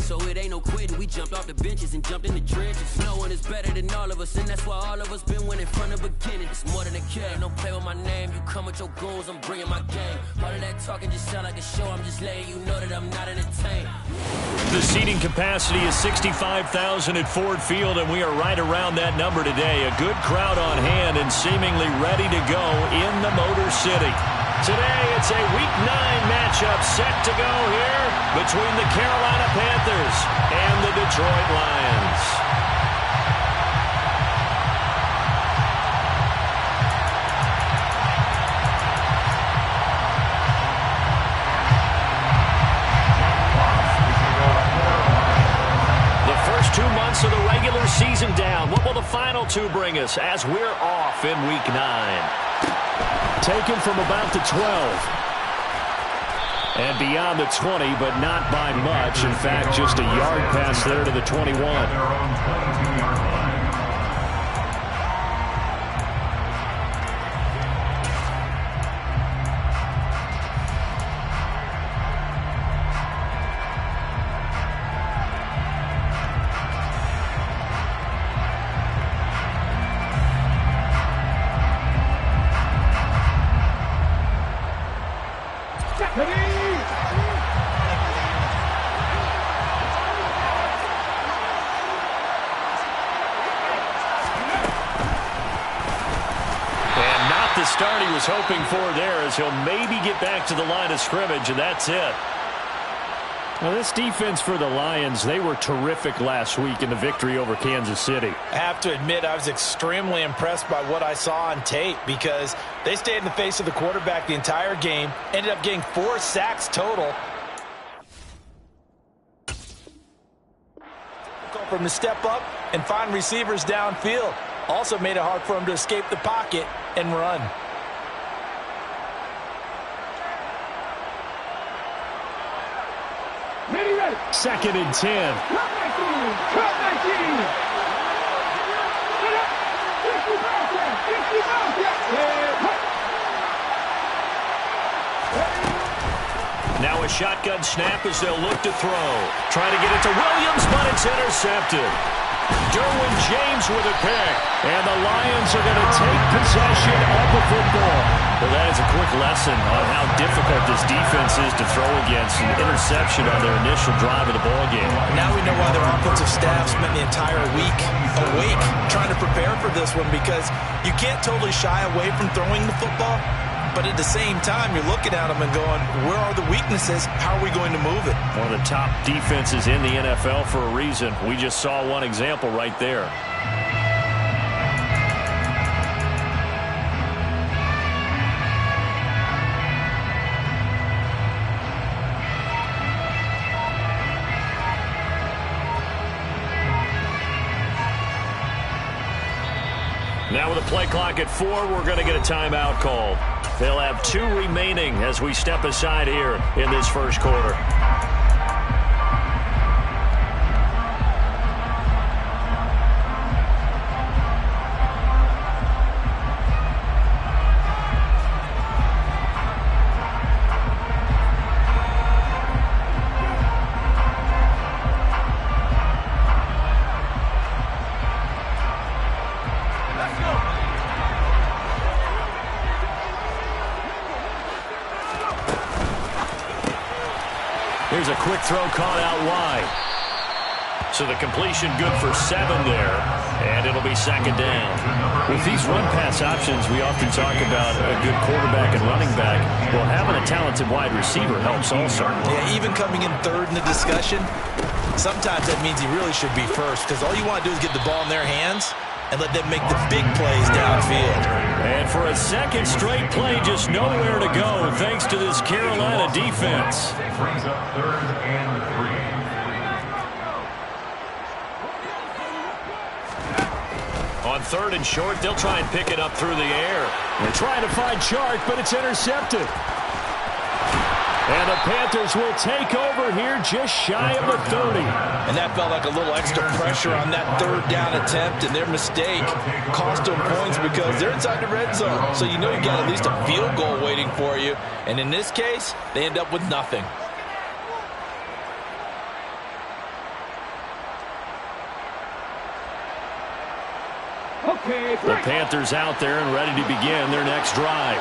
So it ain't no quitting. We jumped off the benches and jumped in the trenches. No one is better than all of us, and that's why all of us been winning from the beginning. It's more than a game. Don't play with my name. You come with your goons, I'm bringing my game. All of that talking just sound like a show. I'm just letting you know that I'm not entertained. The seating capacity is 65,000 at Ford Field, and we are right around that number today. A good crowd on hand and seemingly ready to go in the Motor City. Today, it's a Week 9 matchup set to go here between the Carolina Panthers and the Detroit Lions. The first 2 months of the regular season down. What will the final 2 bring us as we're off in Week 9? Taken from about the 12. And beyond the 20, but not by much. In fact, just a yard pass there to the 21. Start he was hoping for there as he'll maybe get back to the line of scrimmage, and that's it. Well, this defense for the Lions, they were terrific last week in the victory over Kansas City. I have to admit, I was extremely impressed by what I saw on tape because they stayed in the face of the quarterback the entire game, ended up getting 4 sacks total. For him to step up and find receivers downfield. Also made it hard for him to escape the pocket and run. Second and 10. Now a shotgun snap as they'll look to throw. Trying to get it to Williams, but it's intercepted. Derwin James with a pick. And the Lions are going to take possession of the football. Well, that is a quick lesson on how difficult this defense is to throw against. An interception on their initial drive of the ballgame. Now we know why their offensive staff spent the entire week awake trying to prepare for this one, because you can't totally shy away from throwing the football. But at the same time, you're looking at them and going, where are the weaknesses? How are we going to move it? One of the top defenses in the NFL for a reason. We just saw one example right there. Now with a play clock at 4, we're going to get a timeout called. They'll have 2 remaining as we step aside here in this first quarter. Here's a quick throw caught out wide. So the completion good for 7 there, and it'll be second down. With these run-pass options, we often talk about a good quarterback and running back. Well, having a talented wide receiver helps also. Yeah, even coming in third in the discussion, sometimes that means he really should be first, because all you want to do is get the ball in their hands and let them make the big plays downfield. And for a second straight play, just nowhere to go thanks to this Carolina defense. Brings up 3rd and 3. On 3rd and short, they'll try and pick it up through the air. They're trying to find Chark, but it's intercepted. And the Panthers will take over here just shy of the 30. And that felt like a little extra pressure on that 3rd down attempt, and their mistake cost them points because they're inside the red zone. So you know you got at least a field goal waiting for you. And in this case, they end up with nothing. The Panthers out there and ready to begin their next drive.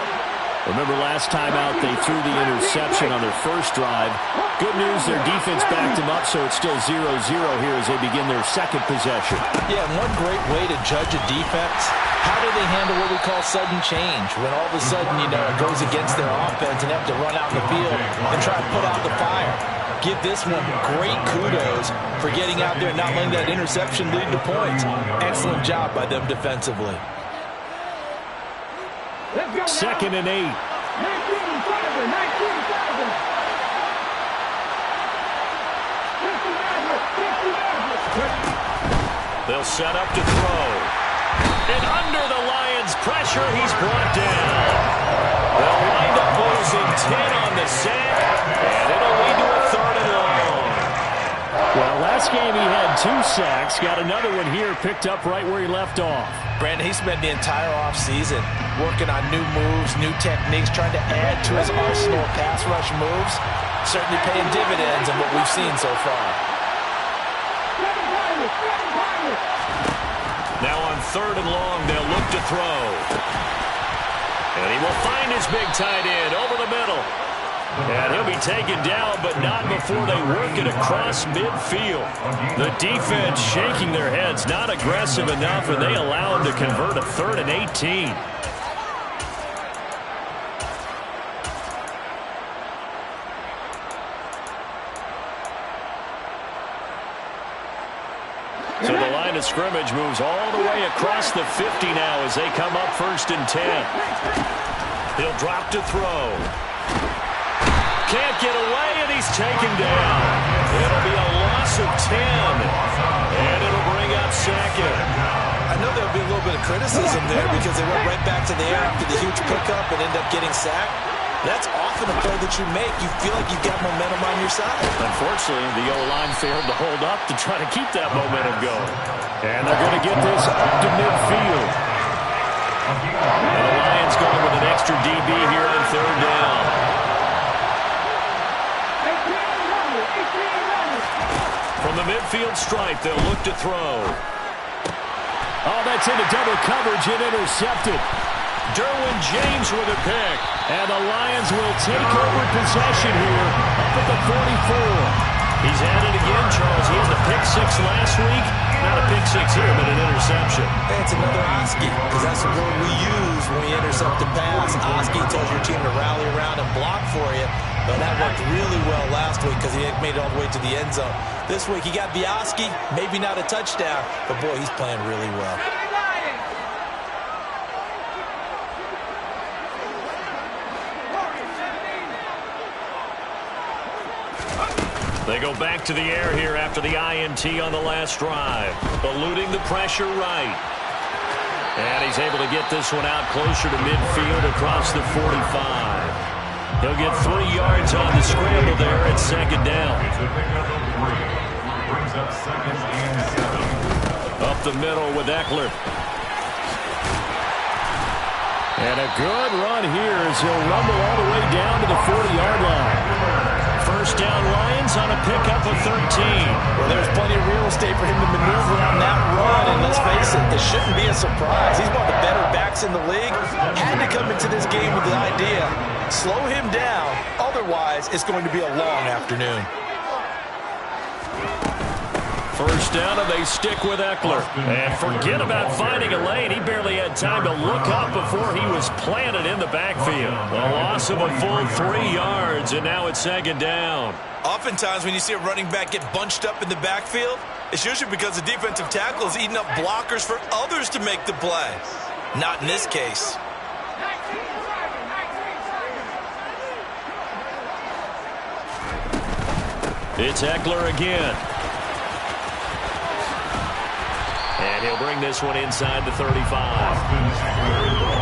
Remember last time out they threw the interception on their first drive. Good news, their defense backed them up, so it's still 0-0 here as they begin their second possession. Yeah, and one great way to judge a defense, how do they handle what we call sudden change? When all of a sudden, it goes against their offense and they have to run out in the field and try to put out the fire. Give this one great kudos for getting out there and not letting that interception lead to points. Excellent job by them defensively. 2nd and 8. They'll set up to throw. And under the Lions' pressure, he's brought down. They'll wind up losing 10 on the sack, and it'll lead to a 3rd and long. Well, last game he had 2 sacks. Got another one here picked up right where he left off. Brandon, he spent the entire offseason working on new moves, new techniques, trying to add to his arsenal of pass rush moves. Certainly paying dividends in what we've seen so far. Now on 3rd and long, they'll look to throw. And he will find his big tight end over the middle. And he'll be taken down, but not before they work it across midfield. The defense shaking their heads, not aggressive enough, and they allow him to convert a 3rd and 18. So the line of scrimmage moves all the way across the 50 now as they come up 1st and 10. He'll drop to throw. Can't get away, and he's taken down. It'll be a loss of 10, and it'll bring up 2nd. I know there'll be a little bit of criticism there because they went right back to the air after the huge pickup and end up getting sacked. That's often a play that you make. You feel like you've got momentum on your side. Unfortunately, the O-line failed to hold up to try to keep that momentum going. And they're going to get this up to midfield. And the Lions going with an extra DB here on 3rd down. From the midfield stripe, they'll look to throw. Oh, that's into double coverage and intercepted. Derwin James with a pick. And the Lions will take over possession here up at the 44. He's at it again, Charles. He had the pick 6 last week. Not a pick 6 here, but an interception. Hey, it's another Oski, because that's the word we use when we intercept the pass. Oski tells your team to rally around and block for you. But that worked really well last week because he made it all the way to the end zone. This week he got the Oski, maybe not a touchdown, but boy, he's playing really well. They go back to the air here after the INT on the last drive. Eluding the pressure right. And he's able to get this one out closer to midfield across the 45. He'll get 3 yards on the scramble there at 2nd down. Up the middle with Eckler. And a good run here as he'll rumble all the way down to the 40-yard line. 1st down Lions on a pickup of 13. Well, there's plenty of real estate for him to maneuver on that run, and let's face it, it shouldn't be a surprise. He's one of the better backs in the league. Had to come into this game with the idea, slow him down, otherwise it's going to be a long afternoon. 1st down, and they stick with Eckler. And forget about finding a lane. He barely had time to look up before he was planted in the backfield. A loss of a full 3 yards, and now it's 2nd down. Oftentimes when you see a running back get bunched up in the backfield, it's usually because the defensive tackle is eating up blockers for others to make the play. Not in this case. It's Eckler again. And he'll bring this one inside the 35.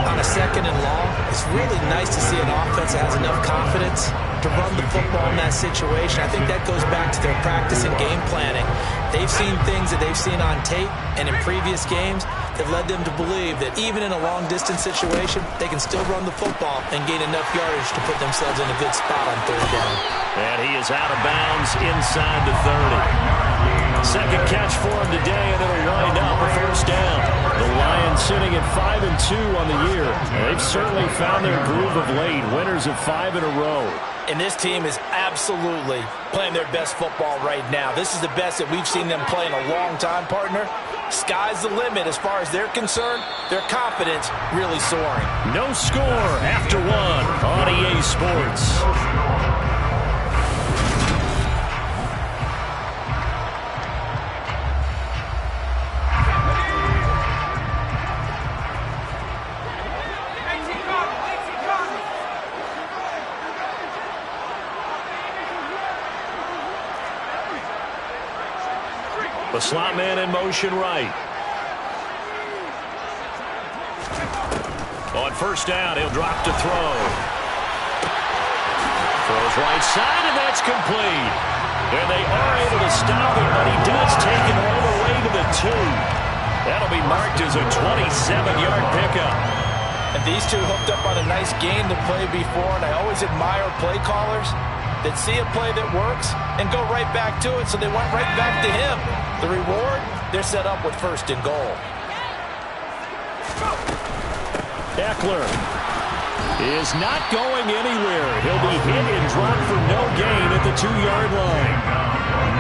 On a 2nd and long, it's really nice to see an offense that has enough confidence to run the football in that situation. I think that goes back to their practice and game planning. They've seen things that they've seen on tape and in previous games that led them to believe that even in a long-distance situation, they can still run the football and gain enough yardage to put themselves in a good spot on 3rd down. And he is out of bounds inside the 30. 2nd catch for him today, and it'll wind up a 1st down. The Lions sitting at 5-2 on the year. They've certainly found their groove of late. Winners of 5 in a row. And this team is absolutely playing their best football right now. This is the best that we've seen them play in a long time, partner. Sky's the limit as far as they're concerned. Their confidence really soaring. No score after 1 on EA Sports. The slot man in motion right. On first down, he'll drop to throw. Throws right side, and that's complete. And they are able to stop him, but he does take it all the way to the 2. That'll be marked as a 27-yard pickup. And these two hooked up on a nice game to play before, and I always admire play callers that see a play that works and go right back to it, so they went right back to him. The reward, they're set up with 1st and goal. Eckler is not going anywhere. He'll be hit and dropped for no gain at the 2-yard line.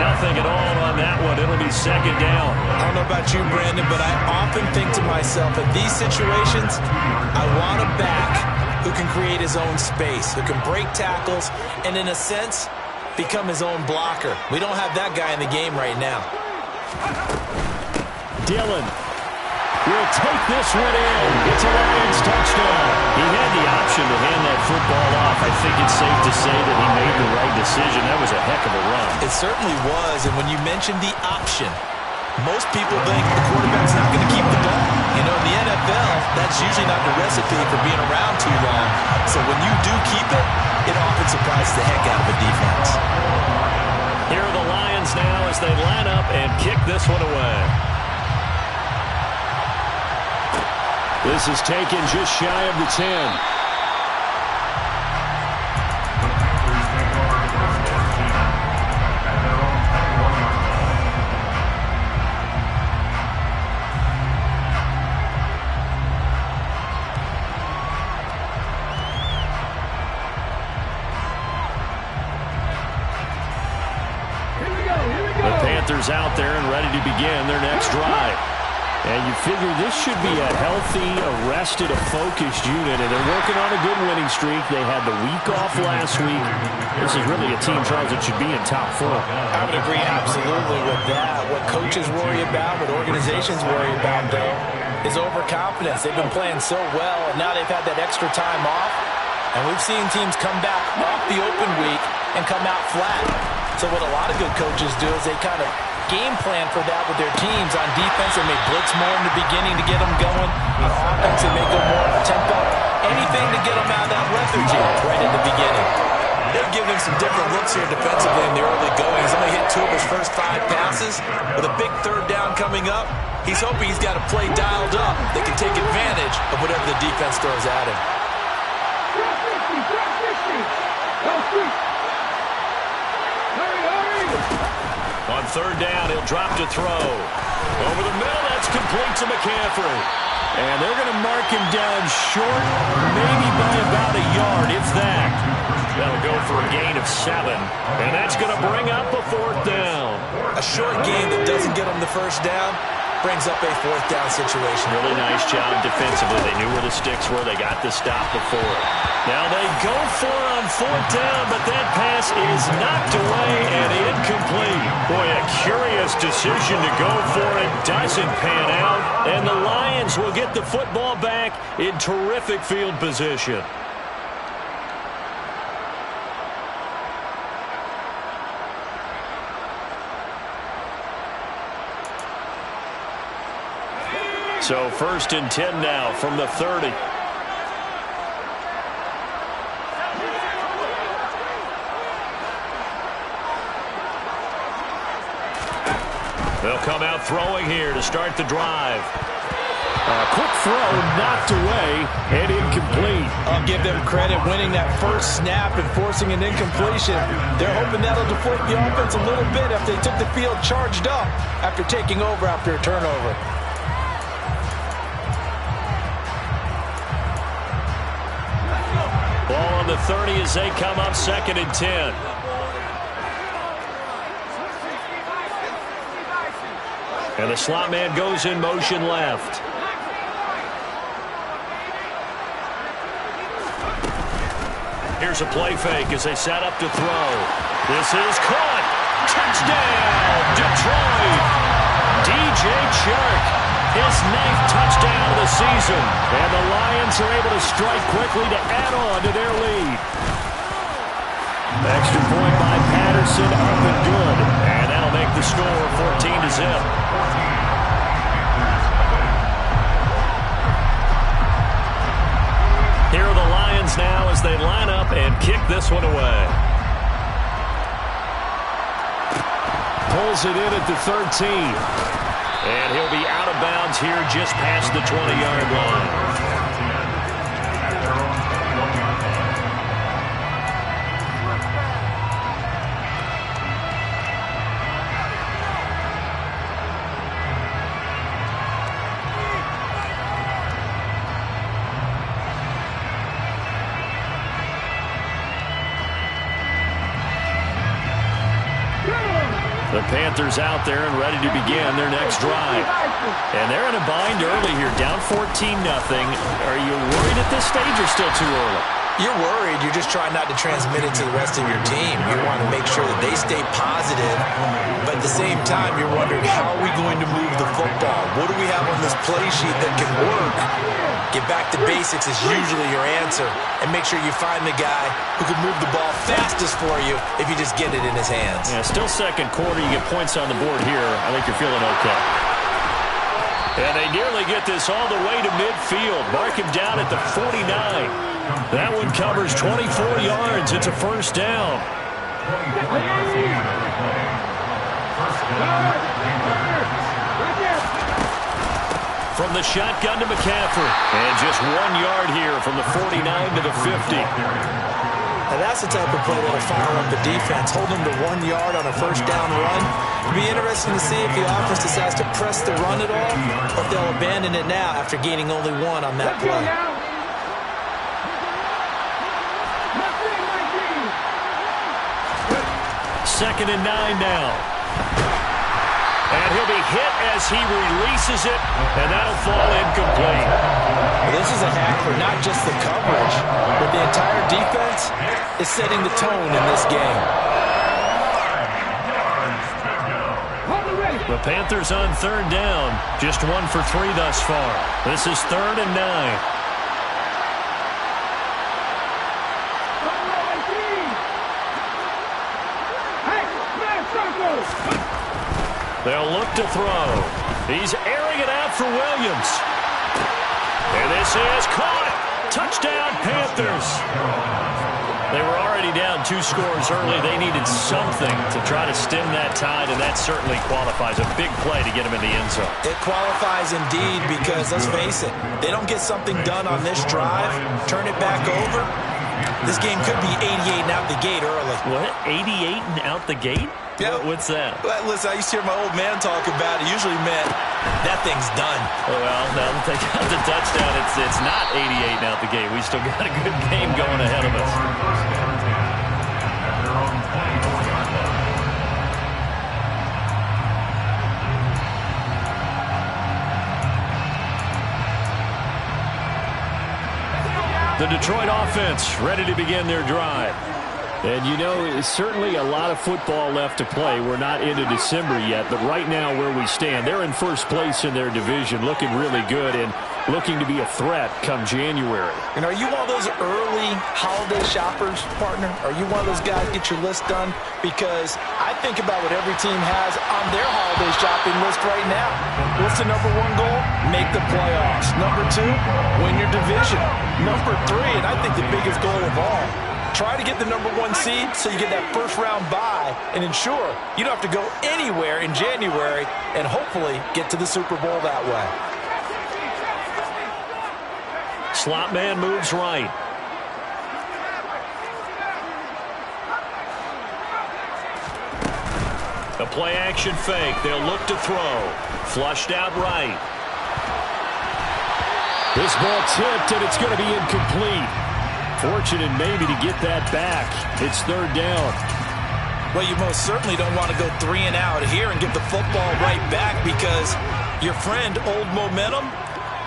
Nothing at all on that one. It'll be 2nd down. I don't know about you, Brandon, but I often think to myself, in these situations, I want a back who can create his own space, who can break tackles, and in a sense, become his own blocker. We don't have that guy in the game right now. Dillon will take this one in. It's a Lions touchdown. He had the option to hand that football off. I think it's safe to say that he made the right decision. That was a heck of a run. It certainly was, and when you mentioned the option, most people think the quarterback's not going to keep the ball. You know, in the NFL, that's usually not the recipe for being around too long. So when you do keep it, it often surprises the heck out of a defense. Here are the Lions now as they line up and kick this one away. This is taken just shy of the 10. Out there and ready to begin their next drive. And you figure this should be a healthy, arrested, focused unit, and they're working on a good winning streak. They had the week off last week. This is really a team, Charles, that should be in top 4. I would agree absolutely with that. What coaches worry about, what organizations worry about, though, is overconfidence. They've been playing so well, and now they've had that extra time off. And we've seen teams come back off the open week and come out flat. So what a lot of good coaches do is they kind of game plan for that with their teams. On defense, they may blitz more in the beginning to get them going. On offense, they may go more tempo. Anything to get them out of that lethargy right in the beginning. They'll give him some different looks here defensively in the early going. He's only hit 2 of his first 5 passes. With a big 3rd down coming up, he's hoping he's got a play dialed up that can take advantage of whatever the defense throws at him. On 3rd down, he'll drop to throw. Over the middle, that's complete to McCaffrey. And they're going to mark him down short, maybe by about a yard, if that. That'll go for a gain of 7. And that's going to bring up a 4th down. A short gain that doesn't get him the 1st down brings up a 4th down situation. Really nice job defensively. They knew where the sticks were. They got the stop before. Now they go for it on 4th down, but that pass is knocked away and incomplete. Boy, a curious decision to go for it. Doesn't pan out, and the Lions will get the football back in terrific field position. So 1st and 10 now from the 30. They'll come out throwing here to start the drive. Quick throw knocked away and incomplete. I'll give them credit winning that first snap and forcing an incompletion. They're hoping that'll deflate the offense a little bit after they took the field charged up after taking over after a turnover. on the 30 as they come up 2nd and 10. And the slot man goes in motion left. Here's a play fake as they set up to throw. This is caught. Touchdown, Detroit. DJ Chark, his 9th touchdown of the season. And the Lions are able to strike quickly to add on to their lead. Extra point by Patterson, up and good. And that'll make the score 14-0. Here are the Lions now as they line up and kick this one away. Pulls it in at the 13. And he'll be out of bounds here just past the 20-yard line. The Panthers out there and ready to begin their next drive. And they're in a bind early here, down 14-0. Are you worried at this stage or still too early? You're worried. You're just trying not to transmit it to the rest of your team. You want to make sure that they stay positive. But at the same time, you're wondering, how are we going to move the football? What do we have on this play sheet that can work? Get back to basics is usually your answer. And make sure you find the guy who can move the ball fastest for you if you just get it in his hands. Yeah, still second quarter. You get points on the board here. I think you're feeling okay. And they nearly get this all the way to midfield. Mark him down at the 49. That one covers 24 yards. It's a first down. From the shotgun to McCaffrey. And just 1 yard here from the 49 to the 50. Now that's the type of play that will fire up the defense. Hold them to 1 yard on a first down run. It'll be interesting to see if the offense decides to press the run at all, or if they'll abandon it now after gaining only 1 on that play. Second and 9 now. And he'll be hit as he releases it, and that'll fall incomplete. Well, this is a half for not just the coverage, but the entire defense is setting the tone in this game. The Panthers on third down, just 1 for 3 thus far. This is 3rd and 9. They'll look to throw. He's airing it out for Williams. And this is caught. Touchdown, Panthers. They were already down 2 scores early. They needed something to try to stem that tide, and that certainly qualifies. A big play to get them in the end zone. It qualifies indeed because, let's face it, they don't get something done on this drive, turn it back over, this game could be 88 and out the gate early. What? 88 and out the gate? Yeah. What's that? Well, listen, I used to hear my old man talk about it. Usually meant that thing's done. Well, now that they got the touchdown, it's not 88 and out the gate. We still got a good game going ahead of us. The Detroit offense ready to begin their drive. And, you know, it's certainly a lot of football left to play. We're not into December yet, but right now where we stand, they're in first place in their division, looking really good and looking to be a threat come January. And are you one of those early holiday shoppers, partner? Are you one of those guys get your list done? Because I think about what every team has on their holiday shopping list right now. What's the number 1 goal? Make the playoffs. Number 2, win your division. Number 3, and I think the biggest goal of all, try to get the number 1 seed so you get that first round bye and ensure you don't have to go anywhere in January and hopefully get to the Super Bowl that way. Slot man moves right. A play action fake. They'll look to throw. Flushed out right. This ball tipped and it's going to be incomplete. Fortunate maybe to get that back. It's third down. Well, you most certainly don't want to go 3 and out here and give the football right back, because your friend, Old Momentum,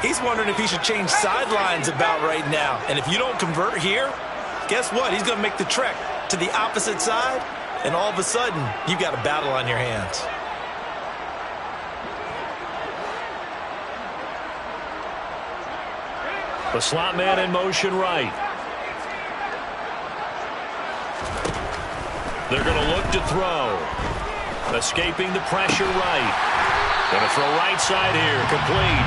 he's wondering if he should change sidelines about right now. And if you don't convert here, guess what? He's going to make the trek to the opposite side, and all of a sudden, you've got a battle on your hands. The slot man in motion right. They're going to look to throw. Escaping the pressure right. Going to throw right side here. Complete.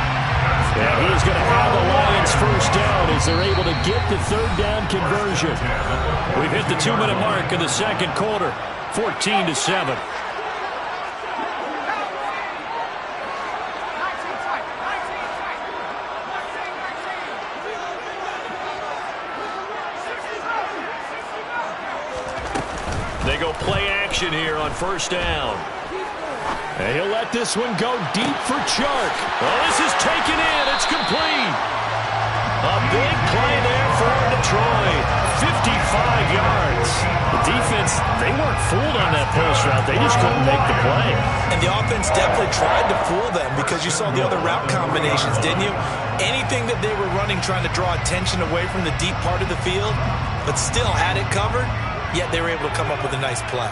And he's going to have the Lions first down as they're able to get the third down conversion. We've hit the 2-minute mark in the second quarter. 14-7. They go play action here on first down. And he'll let this one go deep for Chark. Oh, this is taken in. It's complete. A big play there for Detroit. 55 yards. The defense, they weren't fooled on that post route. They just couldn't make the play. And the offense definitely tried to fool them, because you saw the other route combinations, didn't you? Anything that they were running, trying to draw attention away from the deep part of the field, but still had it covered, yet they were able to come up with a nice play.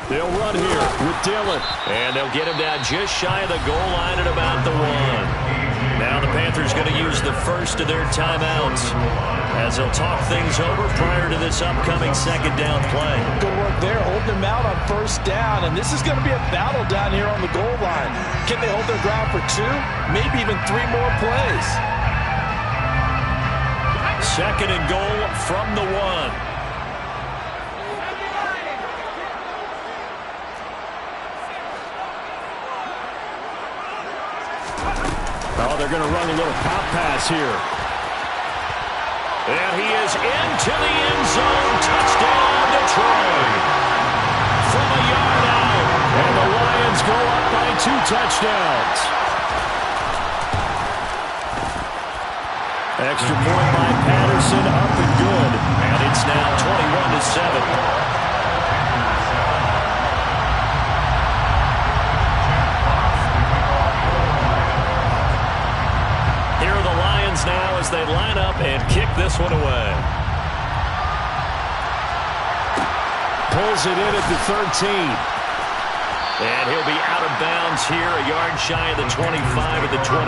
They'll run here with Dillon. And they'll get him down just shy of the goal line at about the 1. Now the Panthers going to use the first of their timeouts as they'll talk things over prior to this upcoming second down play. Good work there, holding them out on first down, and this is going to be a battle down here on the goal line. Can they hold their ground for 2, maybe even 3 more plays? Second and goal from the 1. Oh, they're going to run a little pop pass here. And he is into the end zone. Touchdown, Detroit. From a yard out. And the Lions go up by 2 touchdowns. Extra point by Patterson, up and good. And it's now 21-7. Now as they line up and kick this one away. Pulls it in at the 13. And he'll be out of bounds here, a yard shy of the 25 at the 24.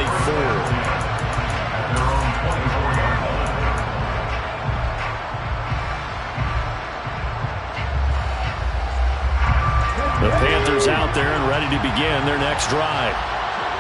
The Panthers out there and ready to begin their next drive.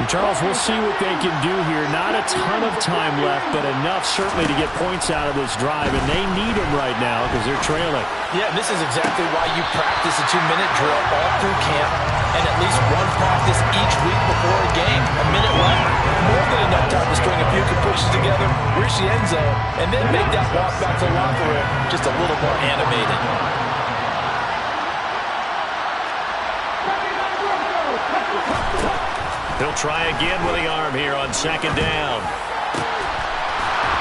Charles, we'll see what they can do here. Not a ton of time left, but enough certainly to get points out of this drive, and they need them right now because they're trailing. Yeah, this is exactly why you practice a 2-minute drill all through camp and at least one practice each week before a game. A minute left, more than enough time to string a few good pushes together, reach the end zone, and then make that walk back to the locker room just a little more animated. He'll try again with the arm here on second down.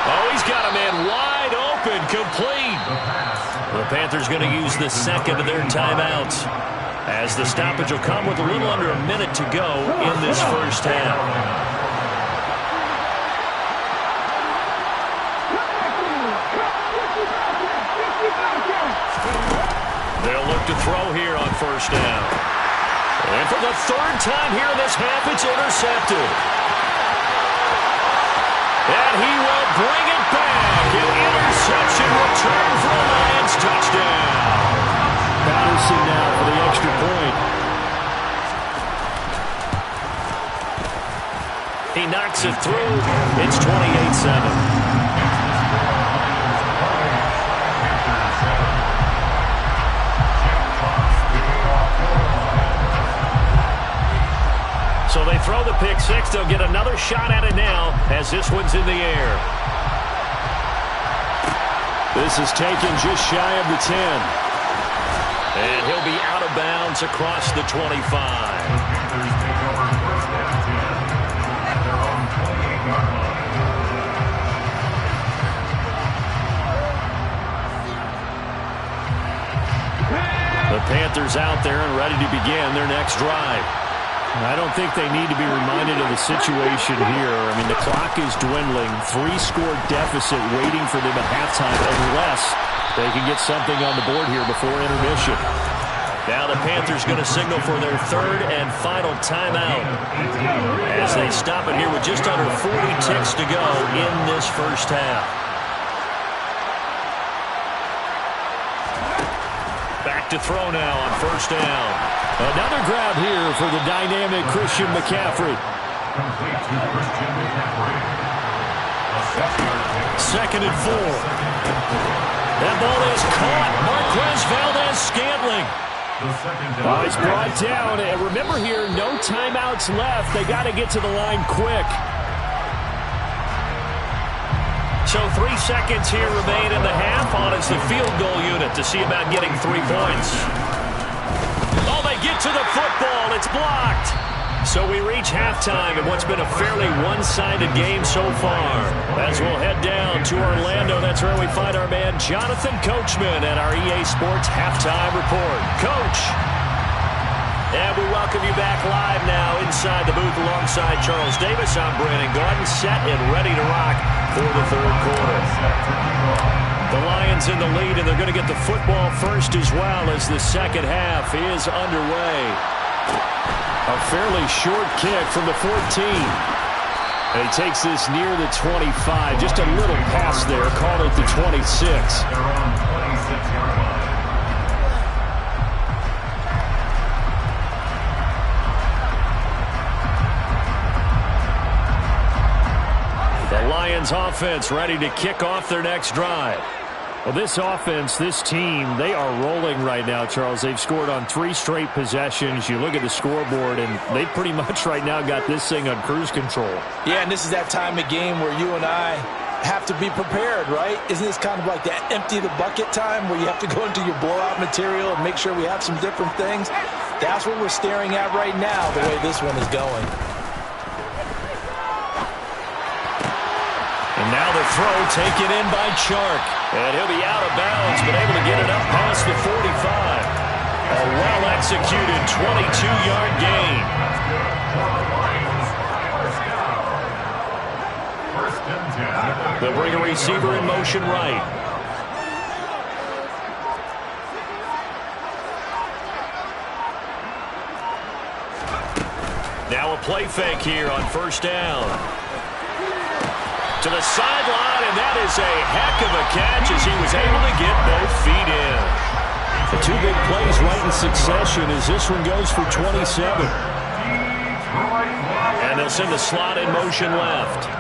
Oh, he's got a man wide open, complete. The Panthers going to use the second of their timeouts as the stoppage will come with a little under a minute to go in this first half. They'll look to throw here on first down. And for the third time here in this half, it's intercepted. And he will bring it back. An interception return for the Lions touchdown. Patterson now for the extra point. He knocks it through. It's 28-7. So they throw the pick six. They'll get another shot at it now as this one's in the air. This is taken just shy of the 10. And he'll be out of bounds across the 25. Panthers out there and ready to begin their next drive. I don't think they need to be reminded of the situation here. I mean, the clock is dwindling. 3-score deficit waiting for them at halftime unless they can get something on the board here before intermission. Now the Panthers going to signal for their third and final timeout as they stop it here with just under 40 ticks to go in this first half. Back to throw now on first down. Another grab here for the dynamic Christian McCaffrey. Second and 4. That ball is caught. Marquez Valdes-Scantling. He's brought down. And remember here, no timeouts left. They got to get to the line quick. So 3 seconds here remain in the half. On is the field goal unit to see about getting 3 points. Oh, they get to the football. It's blocked. So we reach halftime in what's been a fairly one-sided game so far. As we'll head down to Orlando, that's where we find our man Jonathan Coachman at our EA Sports Halftime Report. Coach! And we welcome you back live now inside the booth alongside Charles Davis. I'm Brandon Gaudin, set and ready to rock for the third quarter. The Lions in the lead, and they're going to get the football first as well as the second half is underway. A fairly short kick from the 14. And he takes this near the 25. Just a little pass there. Call it the 26. The Lions offense ready to kick off their next drive. Well, this offense, this team, they are rolling right now, Charles. They've scored on 3 straight possessions. You look at the scoreboard, and they pretty much right now got this thing on cruise control. Yeah, and this is that time of game where you and I have to be prepared, right? Isn't this kind of like that empty the bucket time where you have to go into your blowout material and make sure we have some different things? That's what we're staring at right now, the way this one is going. And now the throw taken in by Chark. And he'll be out of bounds, but able to get it up past the 45. A well-executed 22-yard gain. They'll bring a receiver in motion right. Now a play fake here on first down. To the sideline, and that is a heck of a catch as he was able to get both feet in. The 2 big plays right in succession as this one goes for 27. And they'll send the slot in motion left.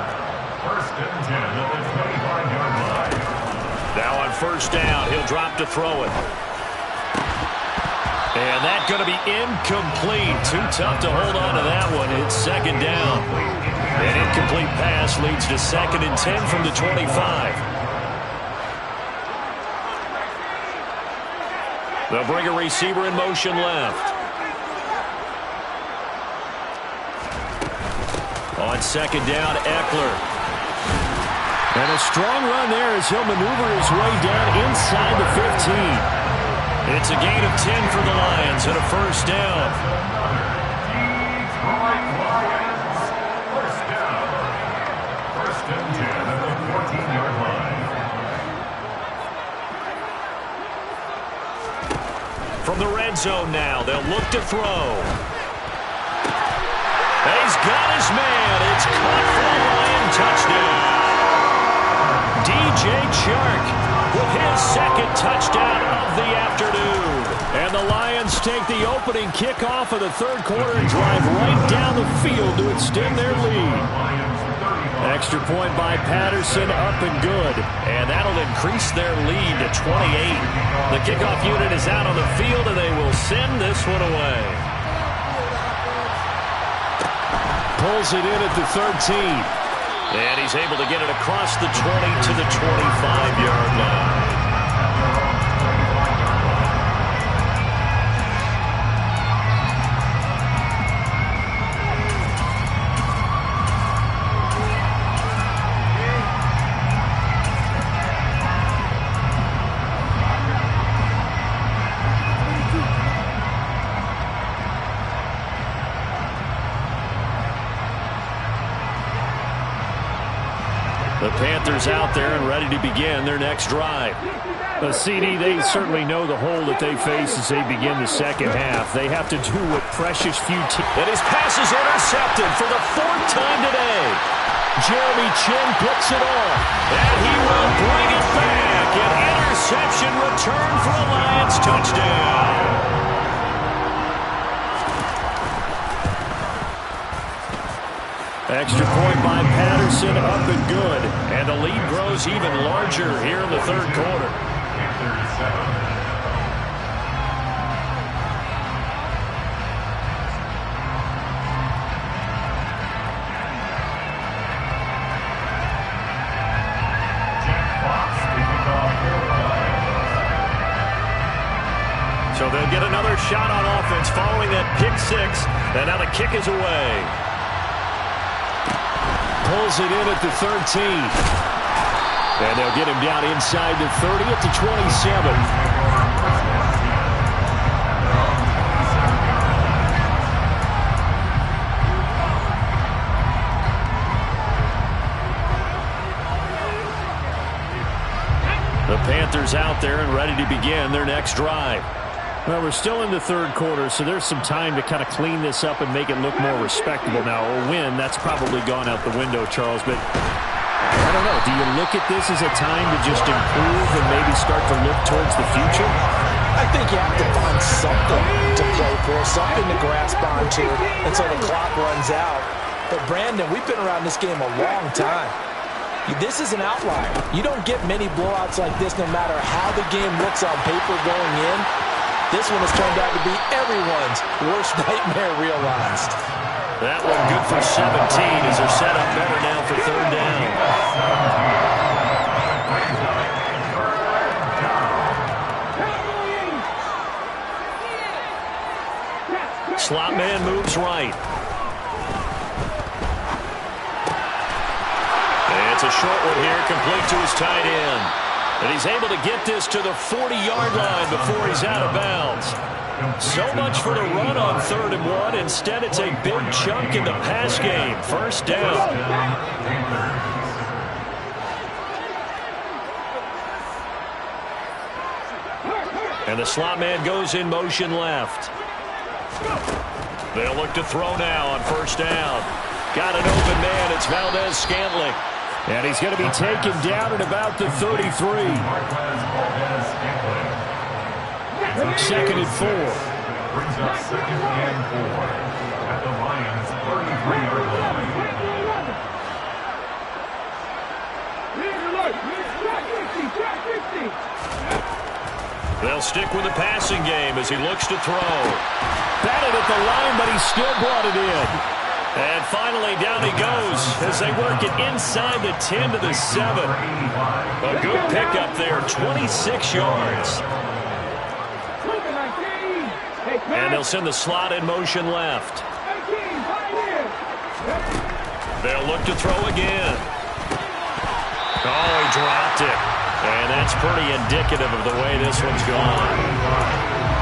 Now on first down, he'll drop to throw it. And that's going to be incomplete. Too tough to hold on to that one. It's second down. An incomplete pass leads to 2nd and 10 from the 25. They'll bring a receiver in motion left. On second down, Eckler. And a strong run there as he'll maneuver his way down inside the 15. It's a gain of 10 for the Lions and a first down. From the red zone now, they'll look to throw. He's got his man. It's caught for the Lion touchdown. DJ Chark with his 2nd touchdown of the afternoon. And the Lions take the opening kickoff of the third quarter and drive right down the field to extend their lead. Extra point by Patterson, up and good. And that'll increase their lead to 28. The kickoff unit is out on the field, and they will send this one away. Pulls it in at the 13. And he's able to get it across the 20 to the 25-yard line. The Panthers out there and ready to begin their next drive. CD, they certainly know the hole that they face as they begin the second half. They have to do what precious few teams. And his pass is intercepted for the 4th time today. Jeremy Chinn picks it off, and he will bring it back. An interception return for a Lions touchdown. Extra point by Patterson, up and good. And the lead grows even larger here in the third quarter. So they'll get another shot on offense following that pick six. And now the kick is away. Pulls it in at the 13. And they'll get him down inside the 30 at the 27. The Panthers out there and ready to begin their next drive. Well, we're still in the third quarter, so there's some time to kind of clean this up and make it look more respectable. Now, a win, that's probably gone out the window, Charles, but I don't know. Do you look at this as a time to just improve and maybe start to look towards the future? I think you have to find something to play for, something to grasp onto until the clock runs out. But, Brandon, we've been around this game a long time. This is an outlier. You don't get many blowouts like this no matter how the game looks on paper going in. This one has turned out to be everyone's worst nightmare realized. That one good for 17 as they're set up better now for third down. Slot man moves right. And it's a short one here, complete to his tight end. And he's able to get this to the 40-yard line before he's out of bounds. So much for the run on 3rd and 1. Instead, it's a big chunk in the pass game. First down. And the slot man goes in motion left. They'll look to throw now on first down. Got an open man. It's Valdez-Scantling. And he's going to be taken down at about the 33. 2nd and 4. Brings up 2nd and 4 at the Lions' 33-yard line. They'll stick with the passing game as he looks to throw. Batted at the line, but he still brought it in. And finally, down he goes as they work it inside the 10 to the 7. A good pickup there, 26 yards. And they'll send the slot in motion left. They'll look to throw again. Oh, he dropped it. And that's pretty indicative of the way this one's gone.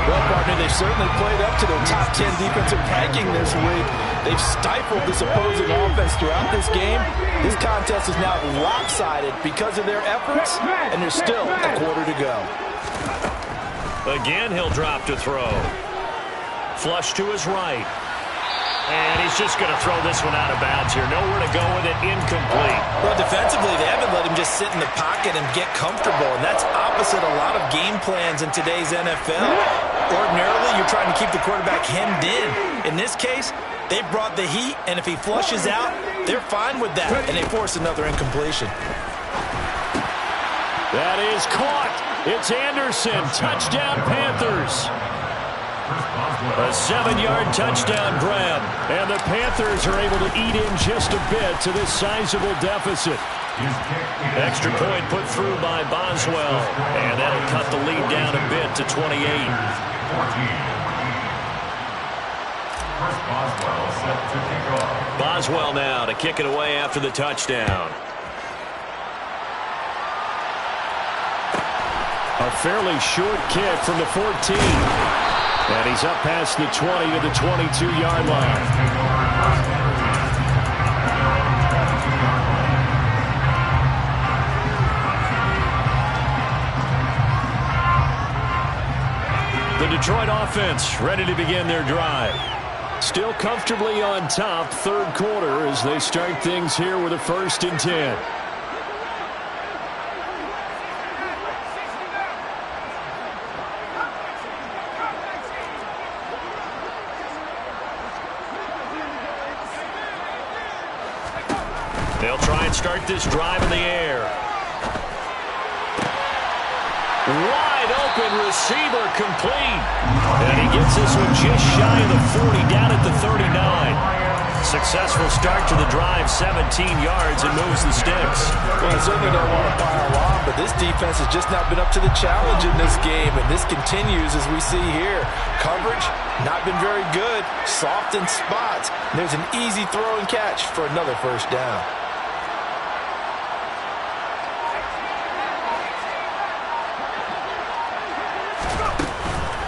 Well, partner, they've certainly played up to their top 10 defensive ranking this week. They've stifled this opposing offense throughout this game. This contest is now lopsided because of their efforts, and there's still a quarter to go. Again, he'll drop to throw. Flush to his right. And he's just going to throw this one out of bounds here. Nowhere to go with it, incomplete. Well, defensively, they haven't let him just sit in the pocket and get comfortable, and that's opposite a lot of game plans in today's NFL. Ordinarily, you're trying to keep the quarterback hemmed in. In this case, they brought the heat, and if he flushes out, they're fine with that, and they force another incompletion. That is caught. It's Anderson. Touchdown, Panthers. A 7-yard touchdown grab. And the Panthers are able to eat in just a bit to this sizable deficit. Extra point put through by Boswell. And that'll cut the lead down a bit to 28. Boswell now to kick it away after the touchdown. A fairly short kick from the 14. And he's up past the 20 to the 22-yard line. The Detroit offense ready to begin their drive. Still comfortably on top, third quarter, as they start things here with a 1st and 10. They'll try and start this drive in the air. Wide open receiver complete. And he gets this one just shy of the 40, down at the 39. Successful start to the drive, 17 yards, and moves the sticks. Well, I certainly don't want to pile on, but this defense has just not been up to the challenge in this game, and this continues as we see here. Coverage, not been very good, soft in spots. And there's an easy throw and catch for another 1st down.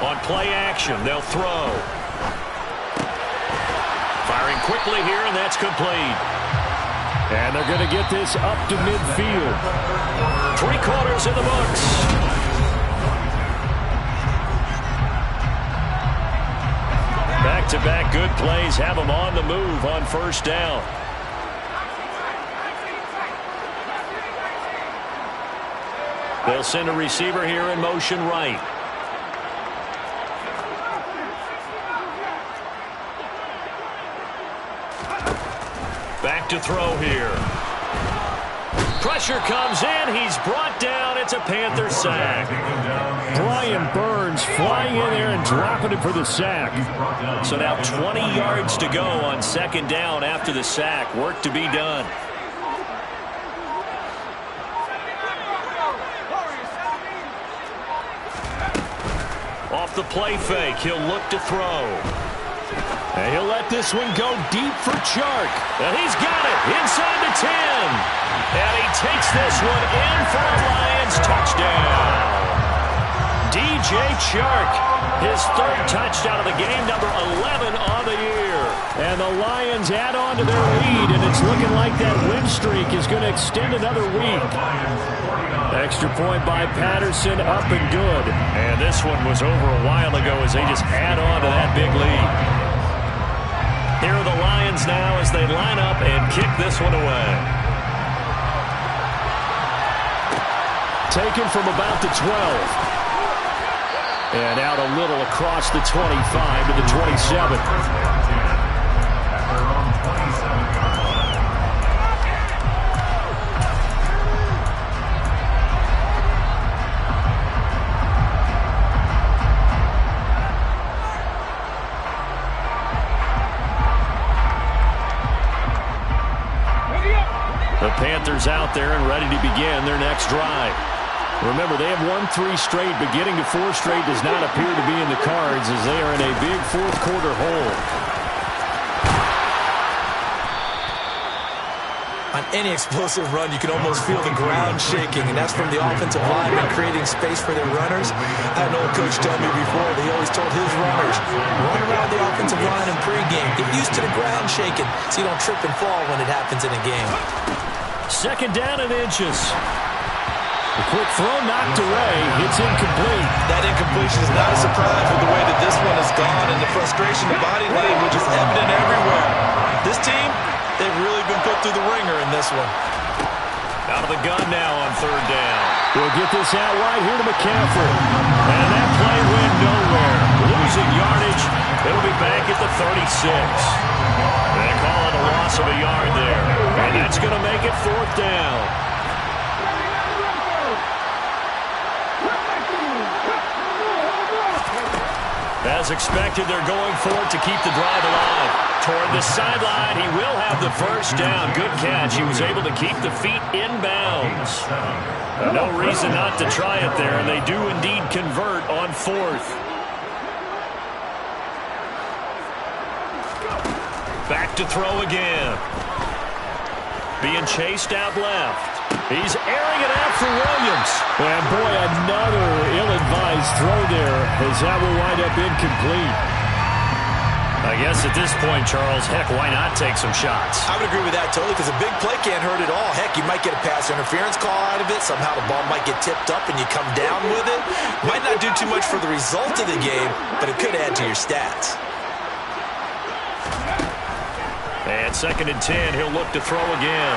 On play action, they'll throw. Firing quickly here, and that's complete. And they're going to get this up to midfield. 3 quarters in the books. Back-to-back good plays have them on the move on 1st down. They'll send a receiver here in motion right. Back to throw here. Pressure comes in. He's brought down. It's a Panther sack. Brian Burns flying in there and dropping it for the sack. So now 20 yards to go on 2nd down after the sack. Work to be done. Off the play fake, he'll look to throw. And he'll let this one go deep for Chark. And he's got it inside the 10. And he takes this one in for a Lions touchdown. DJ Chark, his 3rd touchdown of the game, number 11 on the year. And the Lions add on to their lead, and it's looking like that win streak is going to extend another week. Extra point by Patterson, up and good. And this one was over a while ago as they just add on to that big lead. Here are the Lions now as they line up and kick this one away. Taken from about the 12. And out a little across the 25 to the 27. The Panthers out there and ready to begin their next drive. Remember, they have won 3 straight, but getting to 4 straight does not appear to be in the cards as they are in a big 4th quarter hole. On any explosive run, you can almost feel the ground shaking, and that's from the offensive linemen creating space for their runners. I had an old coach tell me before, they always told his runners, run around the offensive line in pregame. Get used to the ground shaking so you don't trip and fall when it happens in a game. 2nd down and inches. The quick throw knocked away. It's incomplete. That incompletion is not a surprise with the way that this one has gone, and the frustration, the body language is evident everywhere. This team, they've really been put through the ringer in this one. Out of the gun now on 3rd down. We'll get this out wide here to McCaffrey. And that play went nowhere. Losing yardage. It'll be back at the 36. They call it a loss of a yard there. And that's going to make it 4th down. As expected, they're going for it to keep the drive alive. Toward the sideline, he will have the 1st down. Good catch. He was able to keep the feet in bounds. No reason not to try it there, and they do indeed convert on 4th. Back to throw again. Being chased out left. He's airing it out for Williams. And boy, another ill-advised throw there as that will wind up incomplete. I guess at this point, Charles, heck, why not take some shots? I would agree with that totally because a big play can't hurt at all. Heck, you might get a pass interference call out of it. Somehow the ball might get tipped up and you come down with it. Might not do too much for the result of the game, but it could add to your stats. And 2nd and 10, he'll look to throw again.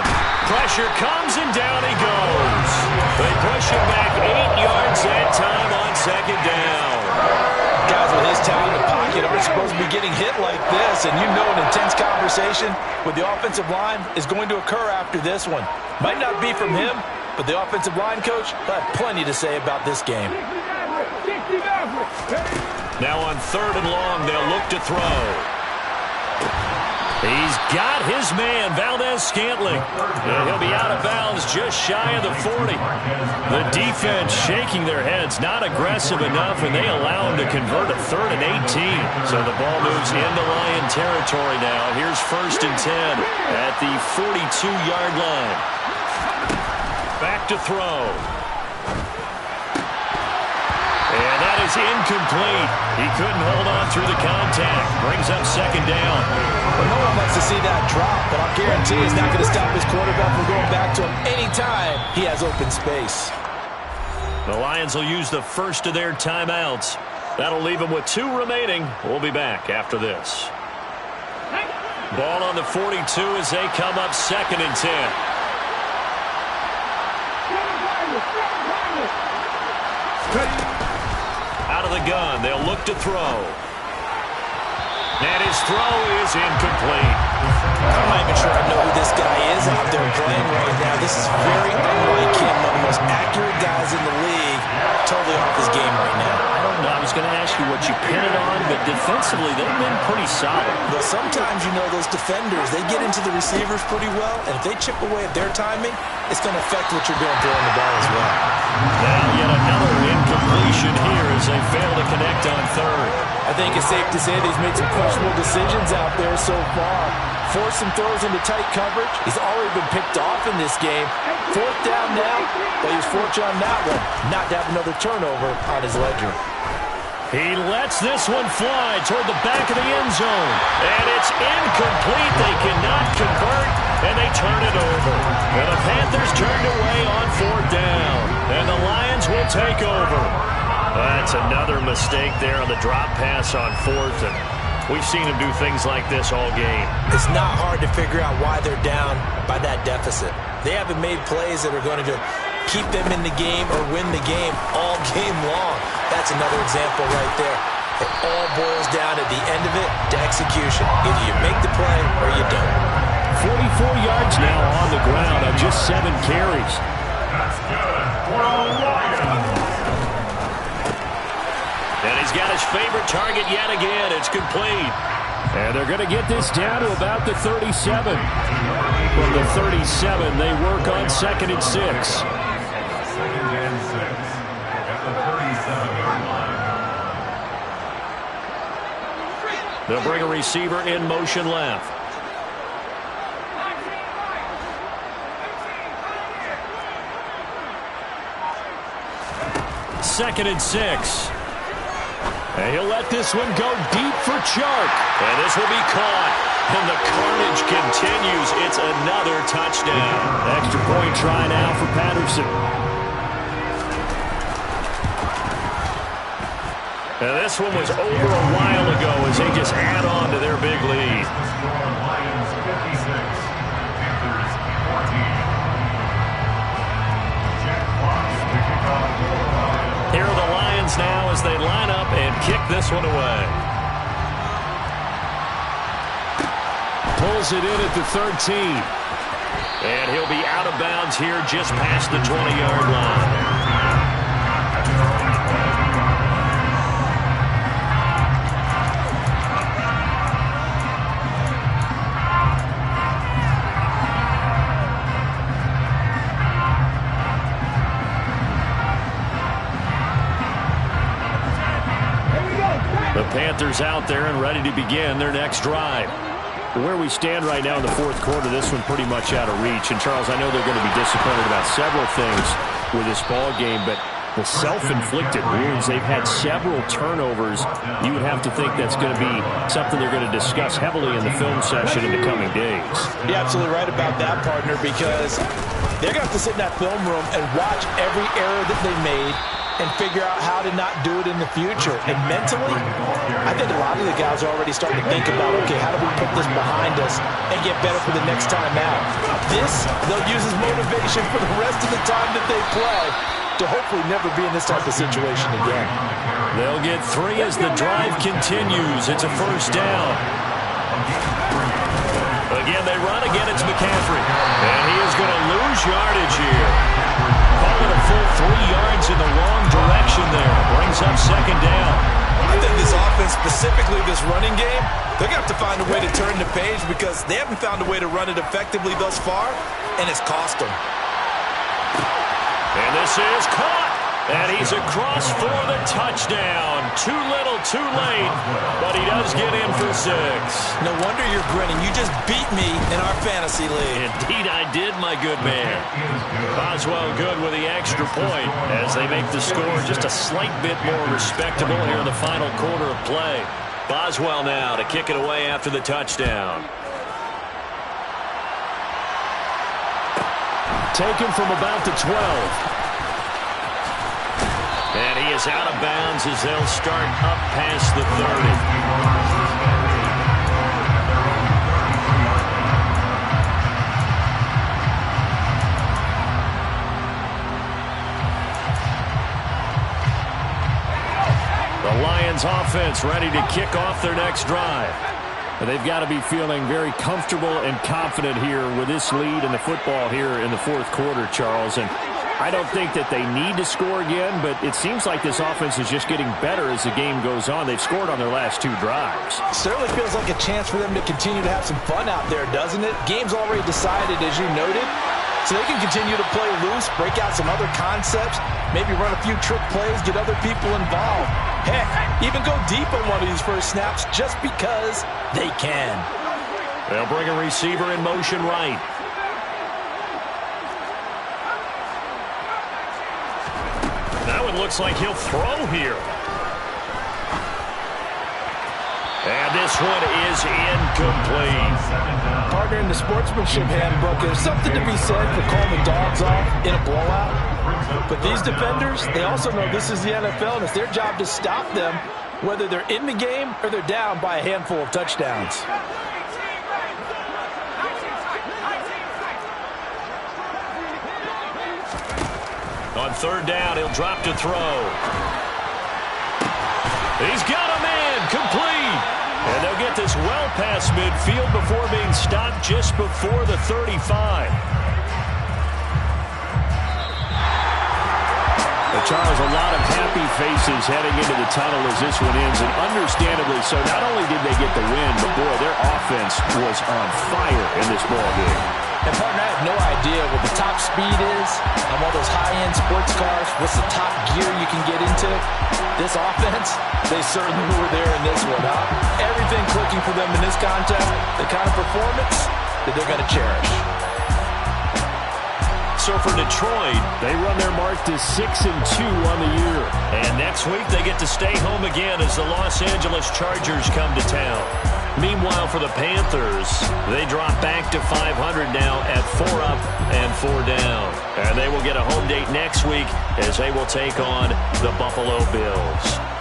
Pressure comes, and down he goes. They push him back 8 yards that time on 2nd down. Guys with his talent in the pocket aren't supposed to be getting hit like this, and you know an intense conversation with the offensive line is going to occur after this one. Might not be from him, but the offensive line coach will have plenty to say about this game. Now on 3rd and long, they'll look to throw. He's got his man, Valdez-Scantling. And he'll be out of bounds just shy of the 40. The defense shaking their heads, not aggressive enough, and they allow him to convert a 3rd and 18. So the ball moves into Lion territory now. Here's 1st and 10 at the 42-yard line. Back to throw. And that is incomplete. He couldn't hold on through the contact. Brings up 2nd down. Well, no one likes to see that drop, but I'll guarantee he's not going to stop his quarterback from going back to him anytime he has open space. The Lions will use the first of their timeouts. That'll leave them with 2 remaining. We'll be back after this. Ball on the 42 as they come up 2nd and 10. Out of the gun, they'll look to throw. And his throw is incomplete. I'm not even sure I know who this guy is out there playing right now. This is very unlike him. One of the most accurate guys in the league. Totally off his game right now. I don't know. I was going to ask you what you pin it on, but defensively, they've been pretty solid. But sometimes, you know, those defenders, they get into the receivers pretty well, and if they chip away at their timing, it's going to affect what you're doing throwing the ball as well. Now yet another incompletion here as they fail to connect on 3rd. I think it's safe to say that he's made some questionable decisions out there so far. Forced some throws into tight coverage. He's already been picked off in this game. 4th down now, but he was fortunate on that one not to have another turnover on his ledger. He lets this one fly toward the back of the end zone. And it's incomplete. They cannot convert, and they turn it over. And the Panthers turned away on 4th down. And the Lions will take over. That's another mistake there on the drop pass on 4th. And we've seen him do things like this all game. It's not hard to figure out why they're down by that deficit. They haven't made plays that are going to keep them in the game or win the game all game long. That's another example right there. It all boils down at the end of it to execution. Either you make the play or you don't. 44 yards now on the ground on just 7 carries. That's good for the Lions. And he's got his favorite target yet again. It's complete. And they're going to get this down to about the 37. From the 37, they work on 2nd and 6. 2nd and 6 at the 37-yard line. They'll bring a receiver in motion left. Second and 6. And he'll let this one go deep for Chark. And this will be caught. And the carnage continues. It's another touchdown. Extra point try now for Patterson. And this one was over a while ago as they just add on to their big lead. Lions 56, Panthers 14. Jet clock to kick off for the Lions. Here are the Lions now as they line up and kick this one away. Pulls it in at the 13. And he'll be out of bounds here just past the 20-yard line. The Panthers out there and ready to begin their next drive. Where we stand right now in the 4th quarter, this one pretty much out of reach. And, Charles, I know they're going to be disappointed about several things with this ball game, but the self-inflicted wounds, they've had several turnovers. You would have to think that's going to be something they're going to discuss heavily in the film session in the coming days. You're absolutely right about that, partner, because they're going to have to sit in that film room and watch every error that they made and figure out how to not do it in the future. And mentally, I think a lot of the guys are already starting to think about, okay, how do we put this behind us and get better for the next time out? This, they'll use as motivation for the rest of the time that they play to hopefully never be in this type of situation again. They'll get 3 as the drive continues. It's a first down. Again, they run. Again, it's McCaffrey. And he is going to lose yardage here. Call it a full 3 yards in the wrong direction there. Brings up second down. I think this offense, specifically this running game, they're going to have to find a way to turn the page because they haven't found a way to run it effectively thus far, and it's cost them. And this is caught. And he's across for the touchdown. Too little, too late. But he does get in for 6. No wonder you're grinning. You just beat me in our fantasy league. Indeed I did, my good man. Boswell good with the extra point as they make the score just a slight bit more respectable here in the final quarter of play. Boswell now to kick it away after the touchdown. Taken from about the 12. And he is out of bounds as they'll start up past the 30. The Lions offense ready to kick off their next drive. They've got to be feeling very comfortable and confident here with this lead in the football here in the fourth quarter, Charles. And I don't think that they need to score again, but it seems like this offense is just getting better as the game goes on. They've scored on their last 2 drives. Certainly feels like a chance for them to continue to have some fun out there, doesn't it? Game's already decided, as you noted, so they can continue to play loose, break out some other concepts, maybe run a few trick plays, get other people involved. Heck, even go deep on one of these first snaps just because they can. They'll bring a receiver in motion right. Now it looks like he'll throw here. And this one is incomplete. Partner, in the sportsmanship handbook, there's something to be said for calling the dogs off in a blowout. But these defenders, they also know this is the NFL, and it's their job to stop them, whether they're in the game or they're down by a handful of touchdowns. On third down, he'll drop to throw. He's got a man, complete. And they'll get this well past midfield before being stopped just before the 35. Charles, a lot of happy faces heading into the tunnel as this one ends, and understandably so. Not only did they get the win, but boy, their offense was on fire in this ballgame. And partner, I have no idea what the top speed is on all those high-end sports cars. What's the top gear you can get into? This offense, they certainly were there in this one, huh? Everything clicking for them in this contest, the kind of performance that they're going to cherish. So for Detroit, they run their mark to 6-2 on the year. And next week, they get to stay home again as the Los Angeles Chargers come to town. Meanwhile, for the Panthers, they drop back to 500 now at 4 up and 4 down. And they will get a home date next week as they will take on the Buffalo Bills.